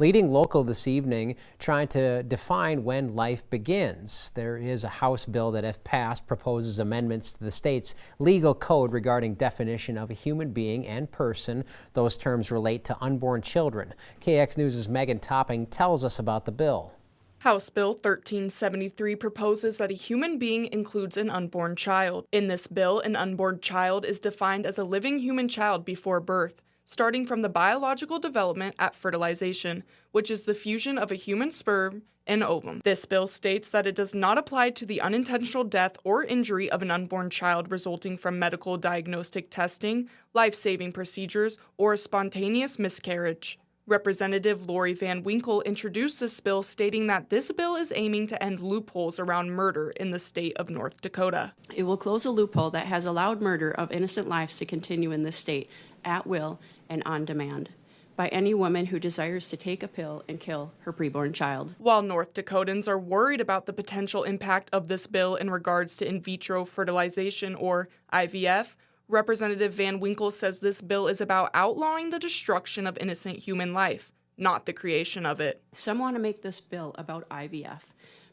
Leading local this evening, trying to define when life begins. There is a House bill that, if passed, proposes amendments to the state's legal code regarding definition of a human being and person. Those terms relate to unborn children. KX News' Megan Topping tells us about the bill. House Bill 1373 proposes that a human being includes an unborn child. In this bill, an unborn child is defined as a living human child before birth, starting from the biological development at fertilization, which is the fusion of a human sperm and ovum. This bill states that it does not apply to the unintentional death or injury of an unborn child resulting from medical diagnostic testing, life-saving procedures, or a spontaneous miscarriage. Representative Lori Van Winkle introduced this bill, stating that this bill is aiming to end loopholes around murder in the state of North Dakota. It will close a loophole that has allowed murder of innocent lives to continue in this state at will and on demand by any woman who desires to take a pill and kill her preborn child. While North Dakotans are worried about the potential impact of this bill in regards to in vitro fertilization, or IVF, Representative Van Winkle says this bill is about outlawing the destruction of innocent human life, not the creation of it. Some want to make this bill about IVF,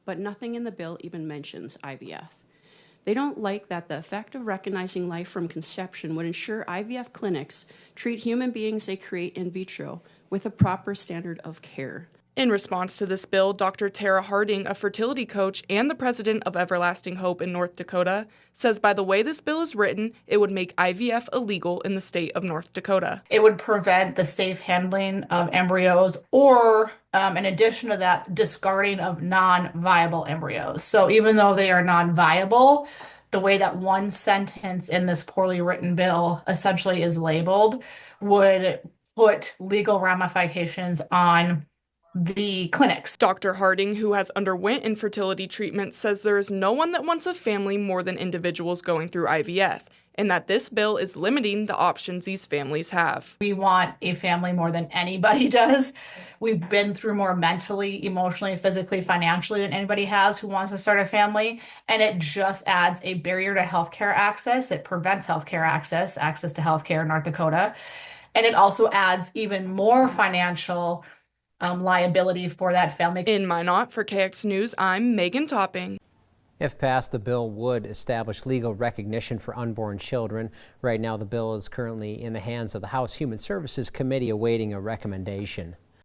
but nothing in the bill even mentions IVF. They don't like that the effect of recognizing life from conception would ensure IVF clinics treat human beings they create in vitro with a proper standard of care. In response to this bill, Dr. Tara Harding, a fertility coach and the president of Everlasting Hope in North Dakota, says by the way this bill is written, it would make IVF illegal in the state of North Dakota. It would prevent the safe handling of embryos or, in addition to that, discarding of non-viable embryos. So even though they are non-viable, the way that one sentence in this poorly written bill essentially is labeled would put legal ramifications on the clinics. Dr. Harding, who has underwent infertility treatment, says there is no one that wants a family more than individuals going through IVF, and that this bill is limiting the options these families have. We want a family more than anybody does. We've been through more mentally, emotionally, physically, financially than anybody has who wants to start a family, and it just adds a barrier to healthcare access. It prevents healthcare access to healthcare in North Dakota, and it also adds even more financial liability for that family. In Minot, for KX News, I'm Megan Topping. If passed, the bill would establish legal recognition for unborn children. Right now, the bill is currently in the hands of the House Human Services Committee awaiting a recommendation.